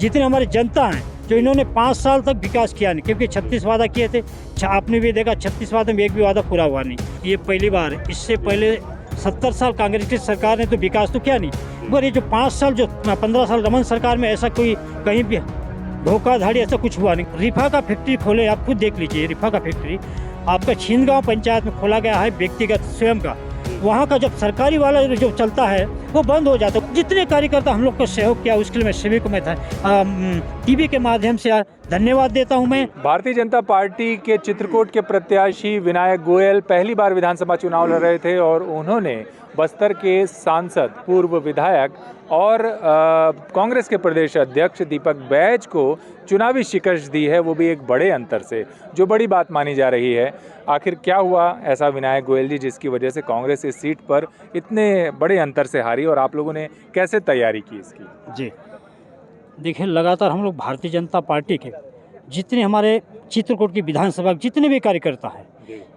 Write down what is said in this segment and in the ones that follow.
जितने हमारी जनता हैं, जो इन्होंने 5 साल तक विकास किया नहीं, क्योंकि 36 वादा किए थे। आपने भी देखा 36 वादे में एक भी वादा पूरा हुआ नहीं। ये पहली बार, इससे पहले 70 साल कांग्रेस की सरकार ने तो विकास तो किया नहीं, मगर ये जो 5 साल, जो 15 साल रमन सरकार में ऐसा कोई कहीं भी धोखाधड़ी ऐसा कुछ हुआ नहीं। रिफा का फैक्ट्री खोले, आप खुद देख लीजिए। रिफा का फैक्ट्री आपका छिंदगांव पंचायत में खोला गया है, व्यक्तिगत स्वयं का। वहाँ का जब सरकारी वाला जो चलता है वो बंद हो जाता है। जितने कार्यकर्ता हम लोग को सहयोग किया उसके लिए मैं सभी को मैं टीवी के माध्यम से धन्यवाद देता हूँ। मैं भारतीय जनता पार्टी के चित्रकूट के प्रत्याशी विनायक गोयल पहली बार विधानसभा चुनाव लड़ रहे थे और उन्होंने बस्तर के सांसद, पूर्व विधायक और कांग्रेस के प्रदेश अध्यक्ष दीपक बैज को चुनावी शिकस्त दी है, वो भी एक बड़े अंतर से, जो बड़ी बात मानी जा रही है। आखिर क्या हुआ ऐसा विनायक गोयल जी जिसकी वजह से कांग्रेस इस सीट पर इतने बड़े अंतर से हारी, और आप लोगों ने कैसे तैयारी की इसकी? जी देखिए, लगातार हम लोग भारतीय जनता पार्टी के जितने हमारे चित्रकूट की विधानसभा जितने भी कार्यकर्ता हैं,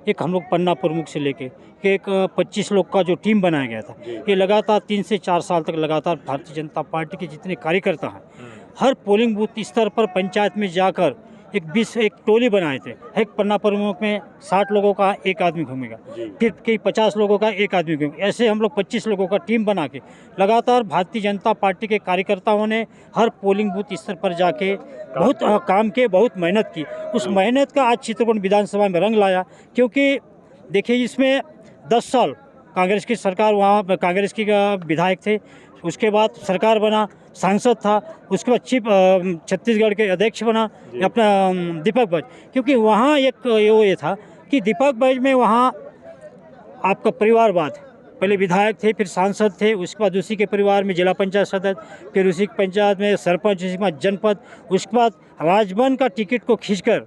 एक हम लोग पन्ना प्रमुख से लेके एक 25 लोग का जो टीम बनाया गया था, ये लगातार 3 से 4 साल तक लगातार भारतीय जनता पार्टी के जितने कार्यकर्ता हैं, हर पोलिंग बूथ स्तर पर पंचायत में जाकर एक टोली बनाए थे। एक पन्ना प्रमुख में 60 लोगों का एक आदमी घूमेगा, फिर कई 50 लोगों का एक आदमी घूमेगा, ऐसे हम लोग 25 लोगों का टीम बना के लगातार भारतीय जनता पार्टी के कार्यकर्ताओं ने हर पोलिंग बूथ स्तर पर जाके बहुत काम किए, बहुत मेहनत की। उस मेहनत का आज चित्रकूट विधानसभा में रंग लाया, क्योंकि देखिए इसमें 10 साल कांग्रेस की सरकार, वहाँ कांग्रेस की विधायक थे, उसके बाद सरकार बना, सांसद था, उसके बाद चीफ छत्तीसगढ़ के अध्यक्ष बना अपना दीपक बैज। क्योंकि वहाँ एक ये था कि दीपक बैज में वहाँ आपका परिवारवाद, पहले विधायक थे, फिर सांसद थे, उसके बाद उसी के परिवार में जिला पंचायत सदस्य, फिर उसी पंचायत में सरपंच, उसके बाद जनपद, उसके बाद राजभवन का टिकट को खींचकर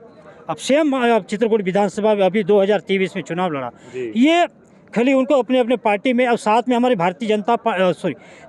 अब स्वयं चित्रकूट विधानसभा में अभी 2023 में चुनाव लड़ा। ये खाली उनको अपने अपने पार्टी में और साथ में हमारी भारतीय जनता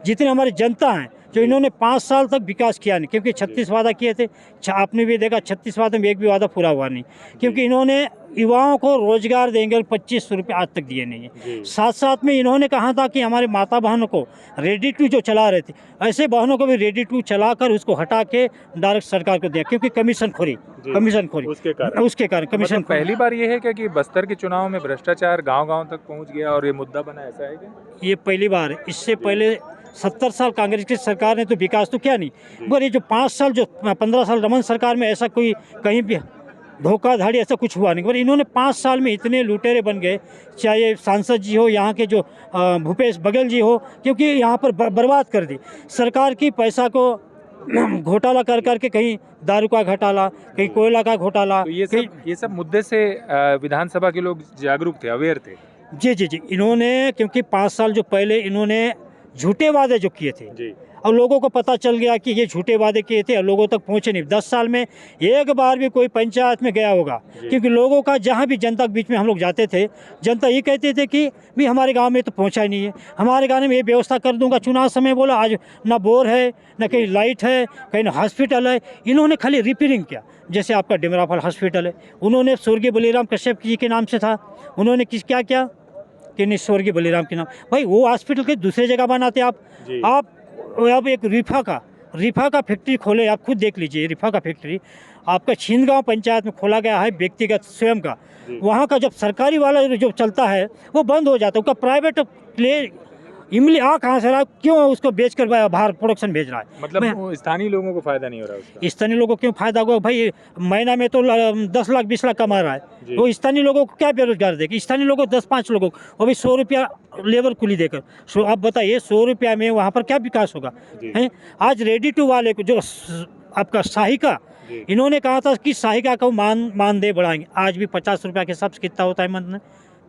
जितने हमारी जनता हैं, जो इन्होंने 5 साल तक विकास किया नहीं, क्योंकि 36 वादा किए थे। आपने भी देखा 36 वादे में एक भी वादा पूरा हुआ नहीं, क्योंकि इन्होंने युवाओं को रोजगार देंगे और 25 रुपये आज तक दिए नहीं है। साथ साथ में इन्होंने कहा था कि हमारे माता बहनों को रेडी टू जो चला रहे थे, ऐसे बहनों को भी रेडी टू चलाकर उसको हटा के डायरेक्ट सरकार को दिया, क्योंकि कमीशन खोरी उसके कारण कमीशन। मतलब पहली बार ये है क्या कि बस्तर के चुनाव में भ्रष्टाचार गांव-गांव तक पहुंच गया और ये मुद्दा बना, ऐसा है क्या? ये पहली बार, इससे पहले 70 साल कांग्रेस की सरकार ने तो विकास तो किया नहीं, मगर ये जो 5 साल, जो 15 साल रमन सरकार में ऐसा कोई कहीं भी धोखाधड़ी ऐसा कुछ हुआ नहीं। मगर इन्होंने 5 साल में इतने लुटेरे बन गए, चाहे सांसद जी हो, यहाँ के जो भूपेश बघेल जी हो, क्योंकि यहाँ पर बर्बाद कर दी सरकार की पैसा को घोटाला कर करके, कहीं दारू का घोटाला, कहीं कोयला का घोटाला। तो ये सब मुद्दे से विधानसभा के लोग जागरूक थे, अवेयर थे? जी, इन्होंने, क्योंकि 5 साल जो पहले इन्होंने झूठे वादे जो किए थे और लोगों को पता चल गया कि ये झूठे वादे किए थे और लोगों तक पहुंचे नहीं। 10 साल में एक बार भी कोई पंचायत में गया होगा, क्योंकि लोगों का जहां भी जनता के बीच में हम लोग जाते थे, जनता ये कहते थे कि भी हमारे गांव में तो पहुंचा ही नहीं है, हमारे गांव में ये व्यवस्था कर दूंगा। चुनाव समय बोला, आज ना बोर है, ना कहीं लाइट है, कहीं ना हॉस्पिटल है। इन्होंने खाली रिपेयरिंग किया। जैसे आपका डिमराफल हॉस्पिटल है, उन्होंने स्वर्गीय बलीराम कश्यप जी के नाम से था, उन्होंने क्या किया कि स्वर्गीय बलीराम के नाम, भाई वो हॉस्पिटल के दूसरे जगह बनाते आप अब एक रिफा का फैक्ट्री खोले, आप खुद देख लीजिए। रिफा का फैक्ट्री आपका छिंदगांव पंचायत में खोला गया है, व्यक्तिगत स्वयं का। वहाँ का जब सरकारी वाला जो चलता है वो बंद हो जाता है, उसका प्राइवेट प्ले इमली कहाँ से रहा, क्यों उसको बेचकर बाहर प्रोडक्शन भेज रहा है? मतलब स्थानीय लोगों को फायदा नहीं हो रहा उसका? स्थानीय लोगों को क्यों फायदा होगा भाई? महीना में तो 10 लाख 20 लाख कमा रहा है, वो स्थानीय लोगों को क्या बेरोजगार देगा? स्थानीय लोगों को 10-5 लोगों को, वो भी 100 रुपया लेबर कुली देकर। आप बताइए 100 रुपया में वहाँ पर क्या विकास होगा? है आज रेडी टू वाले को, जो आपका सहायिका, इन्होंने कहा था कि सहायिका को मानदेय बढ़ाएंगे। आज भी 50 रुपया के हिसाब से कितना होता है मंथ में?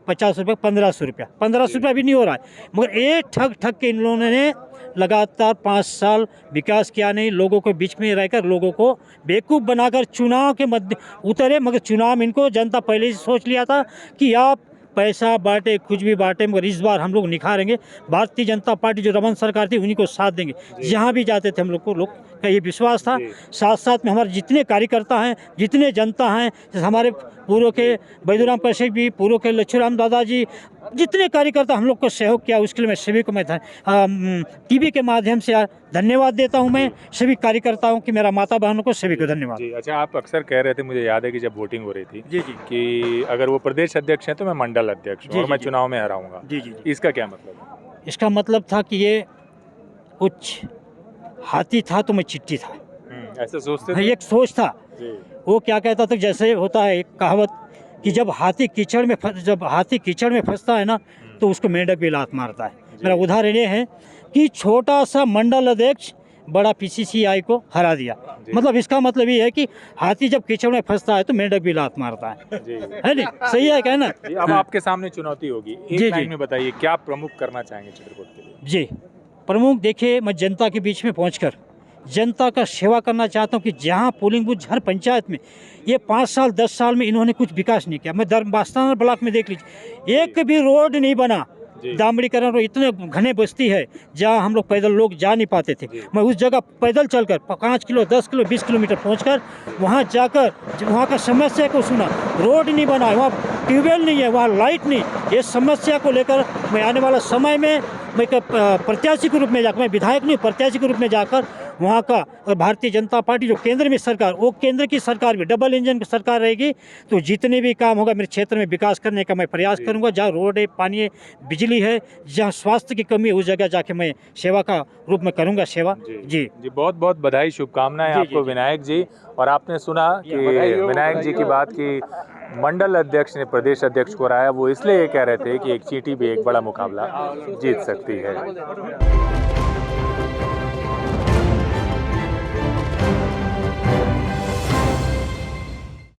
50 रुपये, 1500 रुपया भी नहीं हो रहा है। मगर एक ठग के इन लोगों ने लगातार 5 साल विकास किया नहीं, लोगों के बीच में रहकर लोगों को बेवकूफ़ बनाकर चुनाव के मध्य उतरे। मगर चुनाव में इनको जनता पहले से सोच लिया था कि आप पैसा बांटे, कुछ भी बांटे, मगर इस बार हम लोग निखारेंगे। भारतीय जनता पार्टी जो रमन सरकार थी उन्हीं को साथ देंगे, जहाँ भी जाते थे हम लोग को लोग का ये विश्वास था। जी। साथ साथ में हमारे जितने कार्यकर्ता हैं, जितने जनता हैं, जैसे हमारे पूर्व के बैदूराम कश्यप जी, पूर्व के लच्छूराम दादाजी, जितने कार्यकर्ता हम लोग को सहयोग किया, उसके लिए मैं सभी को मैं टीवी के माध्यम से धन्यवाद देता हूं। मैं सभी कार्यकर्ताओं की, मेरा माता बहनों को सभी को धन्यवाद। जी, अच्छा, आप अक्सर कह रहे थे, मुझे याद है कि जब वोटिंग हो रही थी जी जी कि अगर वो प्रदेश अध्यक्ष हैं तो मैं मंडल अध्यक्ष हूँ जी, और जी, मैं जी। चुनाव में हराऊंगा। जी जी जी। इसका क्या मतलब है? इसका मतलब था कि ये कुछ हाथी था तो मैं चिट्ठी था, ऐसे सोचते हाँ, थे? एक सोच था। जी। वो क्या कहता था, जैसे होता है एक कहावत कि जब हाथी कीचड़ में फंसता है ना, तो उसको मेंढक भी लात मारता है। जी। मेरा उदाहरण ये है कि छोटा सा मंडल अध्यक्ष बड़ा पीसीसीआई को हरा दिया। जी। मतलब इसका मतलब ये है कि हाथी जब कीचड़ में फंसता है तो मेंढक भी लात मारता है जी। है नहीं? सही है क्या ना? जी, अब आपके सामने चुनौती होगी, एक जी, लाइन जी। में बताइए क्या प्रमुख करना चाहेंगे चित्रकूट के लिए? जी, प्रमुख देखिए, मैं जनता के बीच में पहुंचकर जनता का सेवा करना चाहता हूं कि जहां पोलिंग बूथ हर पंचायत में ये 5 साल 10 साल में इन्होंने कुछ विकास नहीं किया। मैं धर्मबास्ताना ब्लॉक में देख लीजिए, एक भी रोड नहीं बना। जी। डामरीकरण, इतने घने बस्ती है जहां हम लोग पैदल लोग जा नहीं पाते थे। जी। मैं उस जगह पैदल चलकर 5 किलो 10 किलो 20 किलोमीटर पहुंचकर वहां जाकर वहां का समस्या को सुना। रोड नहीं बना है, वहाँ ट्यूबवेल नहीं है, वहाँ लाइट नहीं। ये समस्या को लेकर मैं आने वाला समय में मैं एक प्रत्याशी के रूप में जाकर, मैं विधायक नहीं, प्रत्याशी के रूप में जाकर वहाँ का, और भारतीय जनता पार्टी जो केंद्र में सरकार, वो केंद्र की सरकार भी डबल इंजन की सरकार रहेगी, तो जितने भी काम होगा मेरे क्षेत्र में विकास करने का मैं प्रयास जी। करूँगा। जहाँ रोड है, पानी है, बिजली है, जहाँ स्वास्थ्य की कमी है, उस जगह जाके मैं सेवा का रूप में करूँगा सेवा। जी जी, बहुत बहुत बधाई, शुभकामनाएं जी, आपको जी। विनायक जी। और आपने सुना कि विनायक जी की बात की मंडल अध्यक्ष ने प्रदेश अध्यक्ष को हराया, वो इसलिए ये कह रहे थे कि एक चींटी भी एक बड़ा मुकाबला जीत सकती है।